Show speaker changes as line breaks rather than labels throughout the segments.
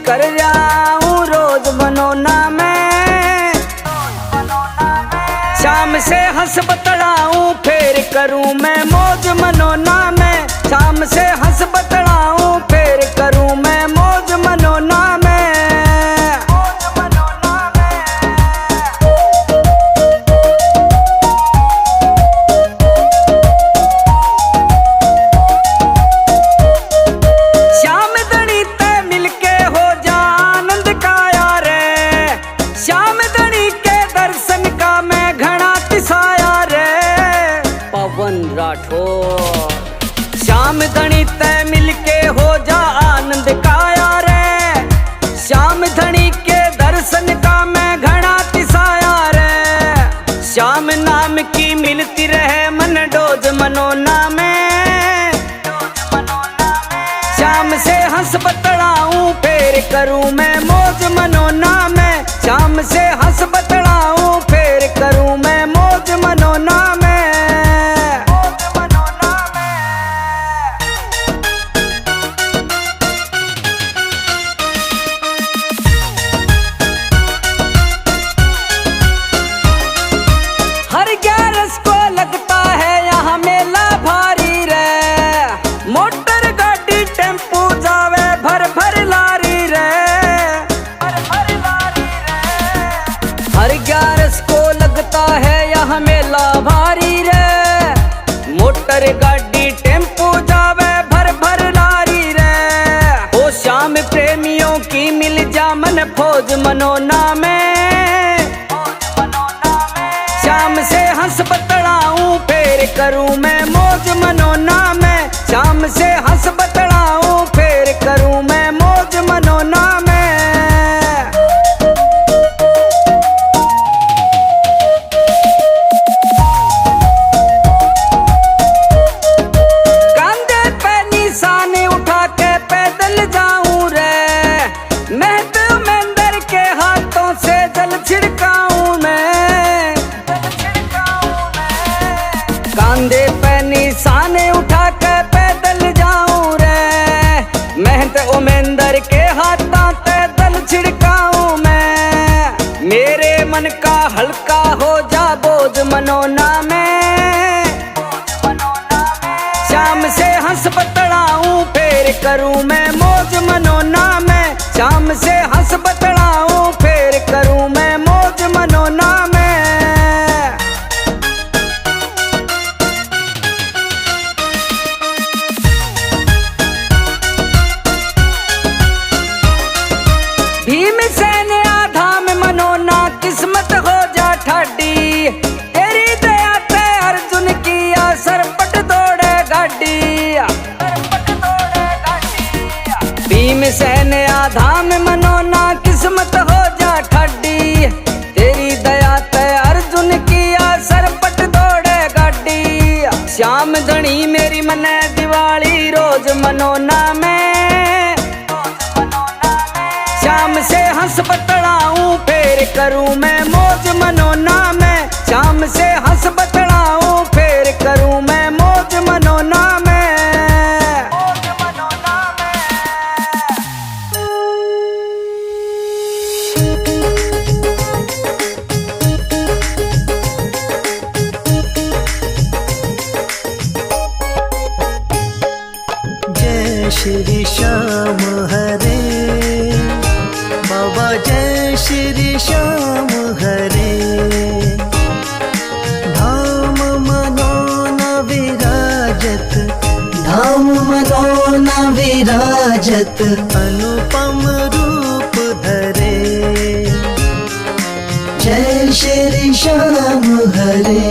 कर जाऊं रोज मनोना में। शाम से हंस बतलाऊं फिर करूं मैं मौज मनोना में। शाम से हंस बतलाऊं फिर करूं मैं मौज मनोना में। श्याम धनी तय मिलके हो जा आनंद काया रे। श्याम धनी के दर्शन का मैं घना तिसाया रे। श्याम नाम की मिलती रहे मन डोज मनोना में। श्याम से हंस बतलाऊं फिर करूं मैं मौज मनोना में। श्याम से हंस बतलाऊं फिर करूं मैं मौज मनोना में। मेला भारी रे मोटर गाड़ी टेम्पो जावे भर भर लारी रे। ओ श्याम प्रेमियों की मिल जा मन फौज मनोना में। श्याम से हंस बतलाऊं फिर करूं मैं मौज मनोना में। श्याम से हंस बतलाऊं फिर करूं मैं मौज मनोना में। कांधे पे निशाने उठा के पैदल जाऊं रे। मेहनत उमेंदर के हाथों पे दल छिड़काऊं मैं। मेरे मन का हल्का हो जा बोझ मनोना में। शाम से हंस बतलाऊं फिर करूं मैं मौज मनोना में। शाम से हंस बतलाऊं फिर करूं मैं मौज मनोना में। भीमसेन आधाम मनोना किस्मत हो जा ठाडी। तेरी दया ते अर्जुन किया सरपट दौड़े गाड़ी। भीमसेन आधाम मनोना किस्मत हो जा ठाडी। तेरी दया ते अर्जुन किया सरपट दौड़े गाड़ी। श्याम धनी मेरी मने दिवाली रोज मनोना में। श्याम से हंस बतलाऊं फिर करूं मैं मौज मनोना में। श्याम से हंस बतलाऊं फिर करूं मैं मौज मनोना में।
जय श्री श्याम हरे बाबा। जय श्री श्याम हरे। धाम मनोना विराजत। धाम मनोना विराजत। अनुपम रूप धरे। जय श्री श्याम हरे।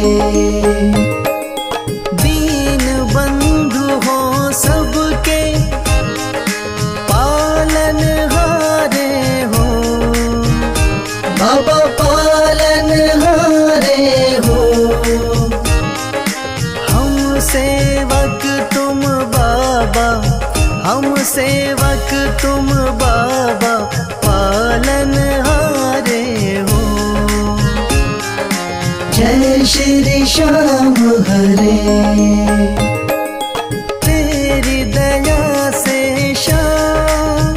दीन बंधु हो सबके पालन हारे हो। बाबा पालन हारे हो। हम सेवक तुम बाबा। हम सेवक तुम बाबा पालन हारे हो। जय श्री श्याम हरे। तेरी दया से श्याम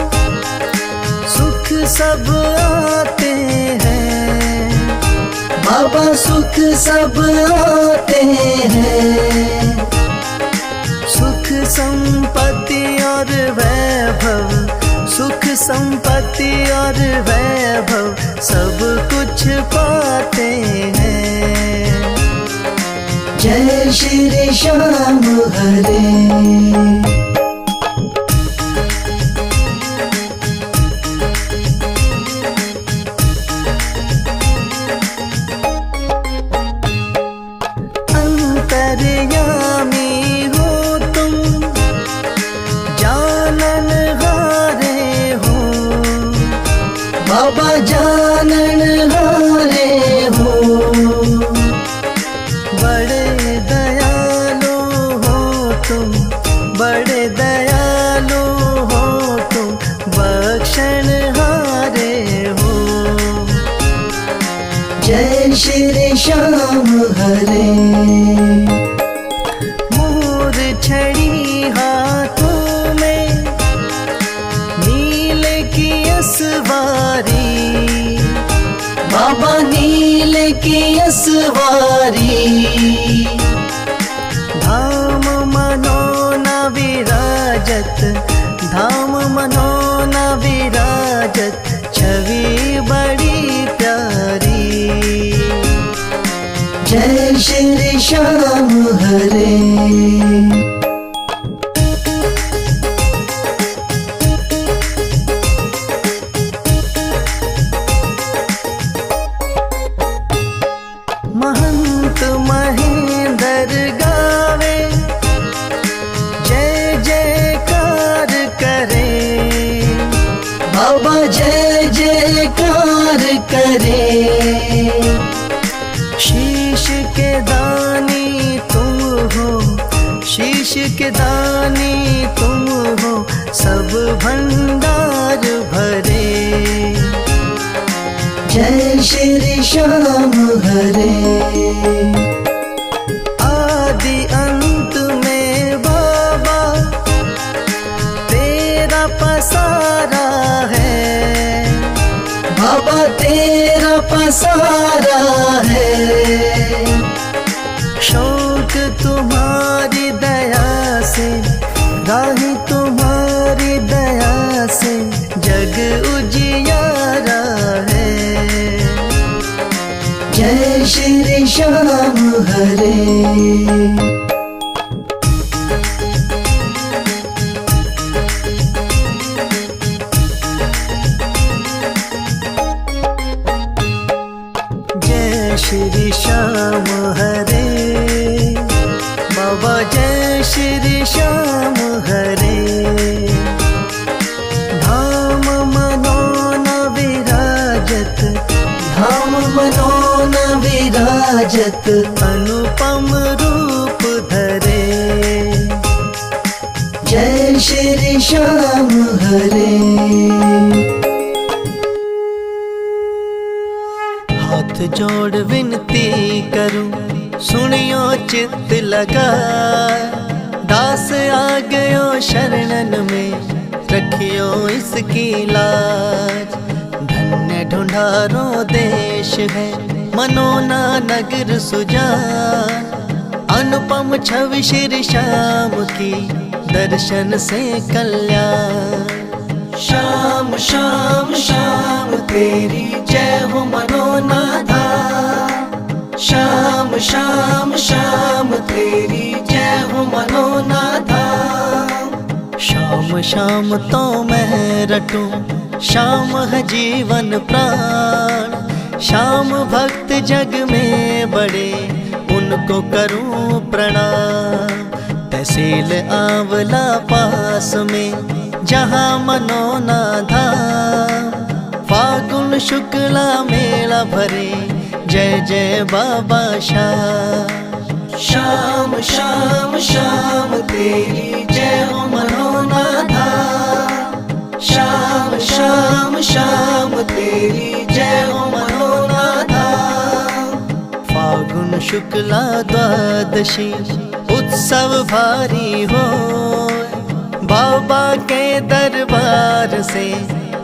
सुख सब आते हैं, सुख संपत्ति और वैभव, सुख संपत्ति और वैभव सब कुछ पाते हैं। जय श्री श्याम हरे। बाबा जानन हारे हो, बड़े दयालु हो तुम, बड़े दयालु हो तुम, बख्शण हारे हो। जय श्री श्याम हरे। मोर छड़ी हाथों में, नील की असवारी, बाबा नील की असवारी। धाम मनोना विराजत, धाम मनोना विराजत, छवि बड़ी प्यारी। जय श्री श्याम हरे। महंत महेंद्र गावे, जय जयकार करे, बाबा जय जयकार करे। शीश के दानी तुम हो, शीश के दानी तुम हो, सब भंडार भरे। जय श्री श्याम हरे। आदि अंत में बाबा तेरा पसारा है, बाबा तेरा पसारा है। शौक तुम्हारी दया से, राही तुम्हारी दया से, जग उजियारा है। जय श्री श्याम हरे। जय श्री श्याम हरे, बाबा जय श्री श्याम हरे। धाम मनोना विराजत, धाम मनोना विराजत, अनुपम रूप धरे। जय श्री श्याम हरे। हाथ जोड़ विनती करूं, सुनियो चित्त लगा, दास आ गयो शरणन में, रखियो इसकी लाज। धन्य ढूंढारो देश है, मनोना नगर सुजान, अनुपम छवि श्री श्याम की, दर्शन से कल्याण। श्याम श्याम श्याम तेरी जय हो मनोना धाम, श्याम श्याम श्याम तेरी जय हो मनोना धाम। श्याम श्याम तो मैं रटूं, श्याम है जीवन प्राण, श्याम भक्त जग में बड़े, उनको करूं प्रणाम। तहसील आंवला पास में, जहाँ मनोना धाम, फागुन शुक्ला मेला भरे, जय जय बाबा श्याम। श्याम श्याम श्याम तेरी जय हो मनोना धाम, श्याम श्याम श्याम तेरी जय हो मनोना धाम। फागुन शुक्ला द्वादशी उत्सव भारी हो, बाबा के दरबार से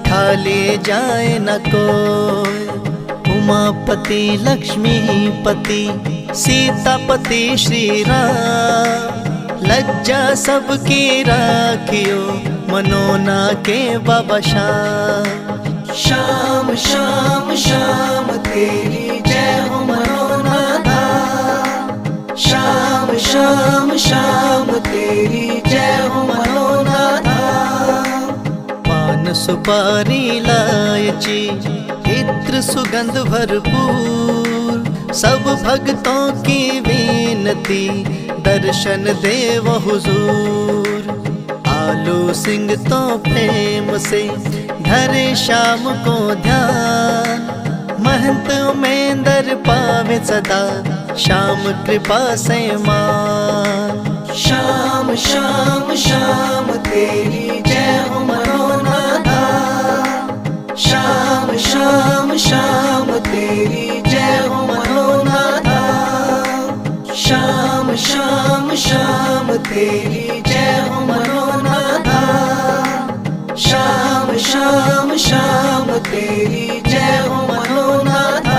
खाली जाए न कोई। उमापति लक्ष्मीपति सीतापति श्री राम। लज्जा सबकी राखियो मनोना के बाबा श्याम। श्याम श्याम श्याम तेरी जय हो मनोना धाम। श्याम श्याम श्याम तेरी जय हो मनोना धाम। पान सुपारी इलायची इत्र सुगंध भरपूर, सब भक्तों की विनती दर्शन देव हुजूर। आलू सिंह तो प्रेम से धरे श्याम को ध्यान, महंत उमेंदर पावे सदा श्याम कृपा से मान। श्याम श्याम श्याम तेरी जय हो मनोना धाम। श्याम श्याम श्याम तेरी जय हो मनोना धाम। श्याम श्याम श्याम तेरी जय हो मनोना धाम। श्याम श्याम श्याम तेरी जय हो मनोना धाम।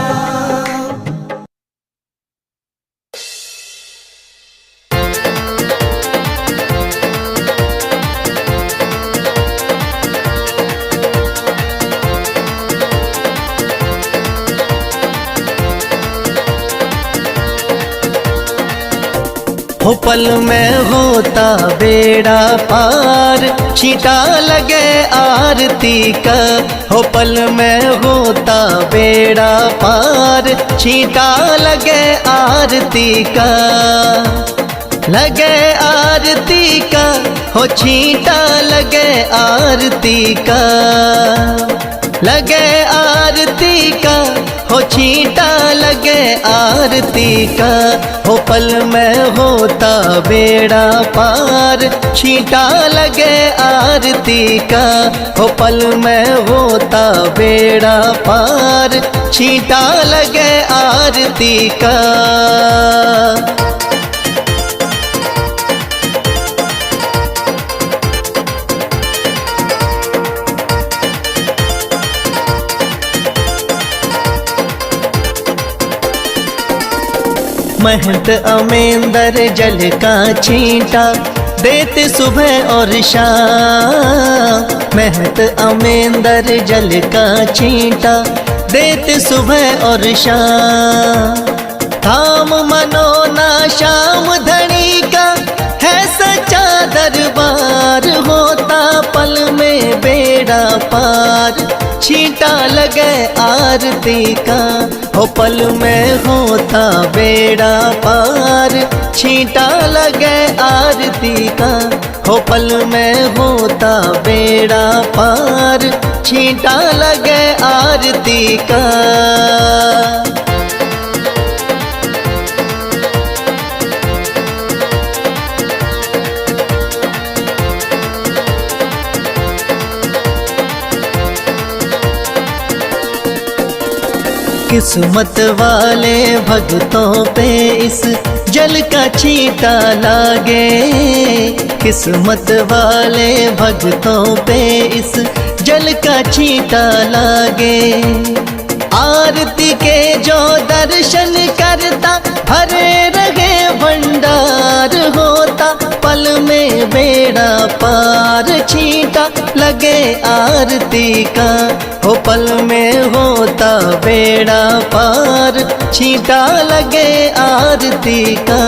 हो पल में होता बेड़ा पार, छींटा लगे आरती का। हो पल में होता बेड़ा पार, छींटा लगे आरती का। लगे आरती का हो छींटा लगे आरती का। लगे आरती का हो छींटा लगे आरती का। हो पल में होता बेड़ा पार, छींटा लगे आरती का। हो पल में होता बेड़ा पार, छींटा लगे आरती का। महंत अमेंदर जल का छींटा देते सुबह और शाम। महंत अमेंदर जल का छींटा देते सुबह और शाम। धाम मनोना श्याम धनी का है सच्चा दरबार, होता पल में बेड़ा पार, छींटा लगे आरती का। हो पल में होता बेड़ा पार, छींटा लगे आरती का। हो पल में होता बेड़ा पार, छींटा लगे आरती का। किस्मत वाले भक्तों पे इस जल का छींटा लागे। किस्मत वाले भक्तों पे इस जल का छींटा लागे। आरती के जो दर्शन करता भरे रहे भंडार, होता पल में बेड़ा पार, छींटा लगे आरती का। हो पल में होता बेड़ा पार, छींटा लगे आरती का।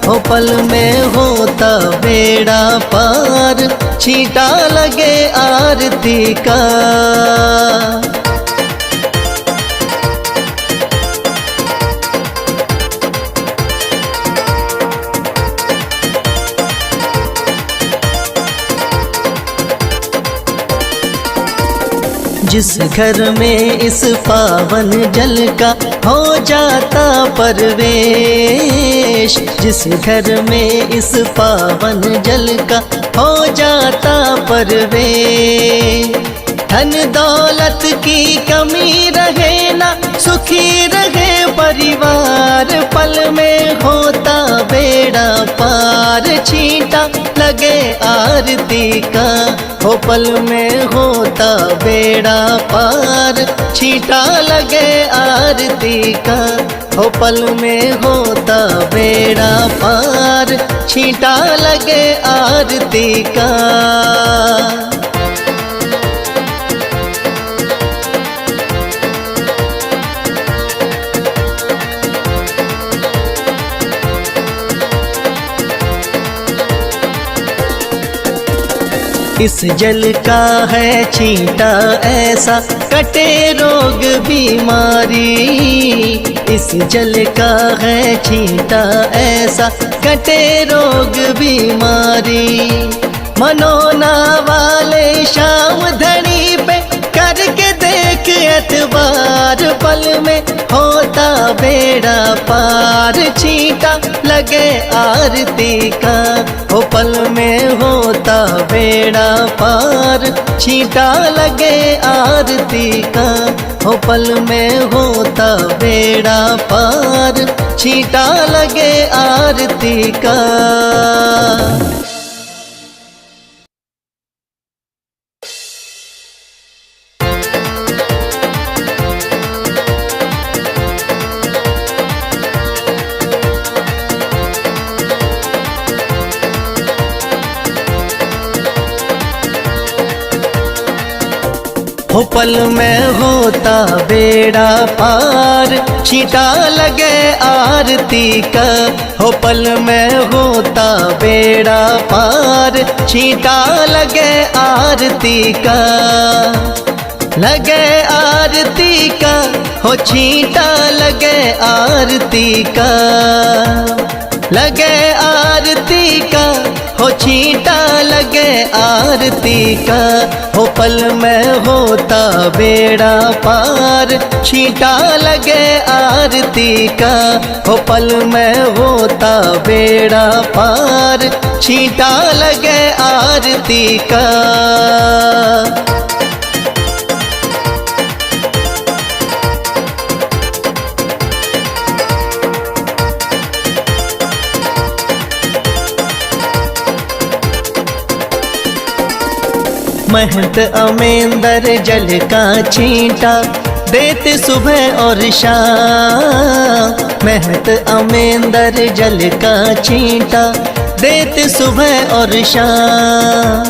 हो पल में होता बेड़ा पार, छींटा लगे आरती का। जिस घर में इस पावन जल का हो जाता परवेश, जिस घर में इस पावन जल का हो जाता परवेश। धन दौलत की कमी रहे ना, सुखी रहे परिवार, पल में होता बेड़ा पार, छींटा लगे आरती का। हो पल में होता बेड़ा पार, छींटा लगे आरती का, हो पल में होता बेड़ा पार, छींटा लगे आरती का। इस जल का है छींटा ऐसा, कटे रोग बीमारी। इस जल का है छींटा ऐसा, कटे रोग बीमारी। मनोना वाले शाम धनी पे करके देख एतबार, पल में होता बेड़ा पार, छींटा लगे आरती का, हो पल में होता बेड़ा पार, छींटा लगे आरती का, हो पल में होता बेड़ा पार, छींटा लगे आरती का। हो पल में होता बेड़ा पार, छींटा लगे आरती का, हो पल में होता बेड़ा पार, छींटा लगे आरती का। लगे आरती का, हो छींटा लगे आरती का, लगे आरती का, हो छींटा लगे आरती का, हो पल में होता बेड़ा पार, छींटा लगे आरती का, हो पल में होता बेड़ा पार, छींटा लगे आरती का। महंत अमेंदर जल का छींटा देते सुबह और शाम, महंत अमेंदर जल का छींटा देते सुबह और शाम।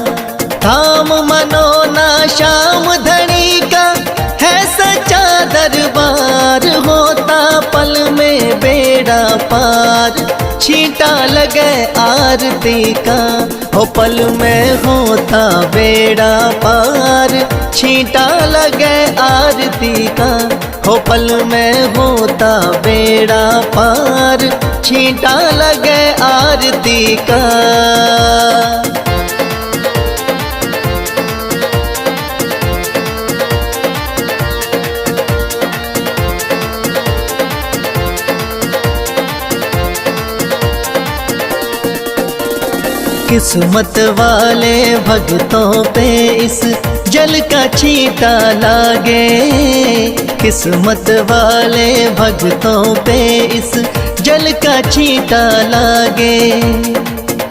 थाम मनोना श्याम धनी का है सच्चा दरबार, होता पल में बेड़ा पार, छींटा लगे आरती का, हो पल में होता बेड़ा पार, छींटा लगे आरती का, हो पल में होता बेड़ा पार, छींटा लगे आरती का। किस्मत वाले भक्तों पे इस जल का छींटा लागे, किस्मत वाले भक्तों पे इस जल का छींटा लागे।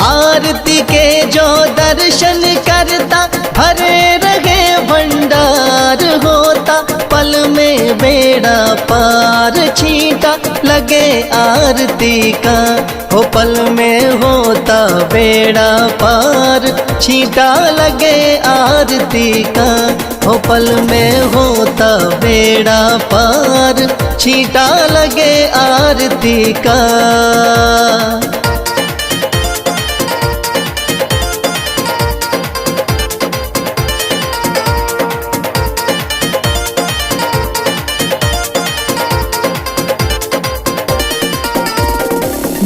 आरती के जो दर्शन करता भरे रहे भंडार, होता पल में बेड़ा पार, छींटा लगे आरती का, हो पल में होता बेड़ा पार, छींटा लगे आरती का, हो पल में होता बेड़ा पार, छींटा लगे आरती का।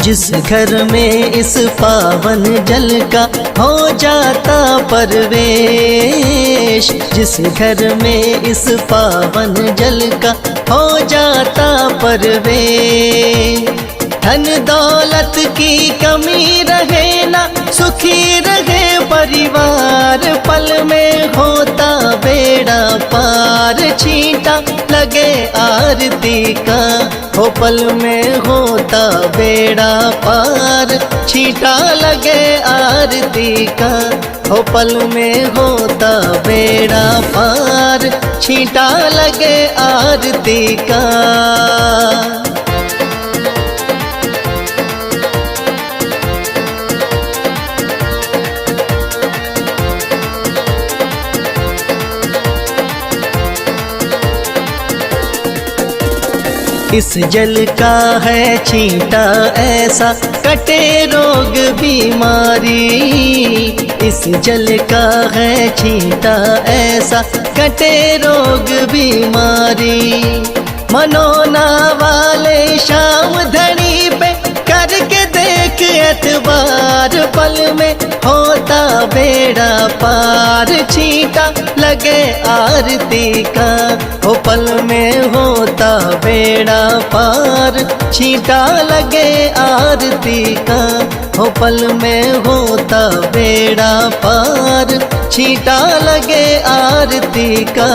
जिस घर में इस पावन जल का हो जाता परवेश, जिस घर में इस पावन जल का हो जाता परवेश। धन दौलत की कमी रहे ना, सुखी रहे परिवार, पल में होता बेड़ा पार, छींटा लगे आरती का, हो पल में होता बेड़ा पार। छींटा लगे आरती का, हो पल में होता बेड़ा पार। छींटा लगे आरती का। इस जल का है छींटा ऐसा, कटे रोग बीमारी। इस जल का है छींटा ऐसा, कटे रोग बीमारी। मनोना वाले शाम धनी पे करके देख एतबार, पल में होता बेड़ा पार। छींटा लगे आरती का, हो पल में होता बेड़ा पार। छींटा लगे आरती का, हो पल में होता बेड़ा पार। छींटा लगे आरती का।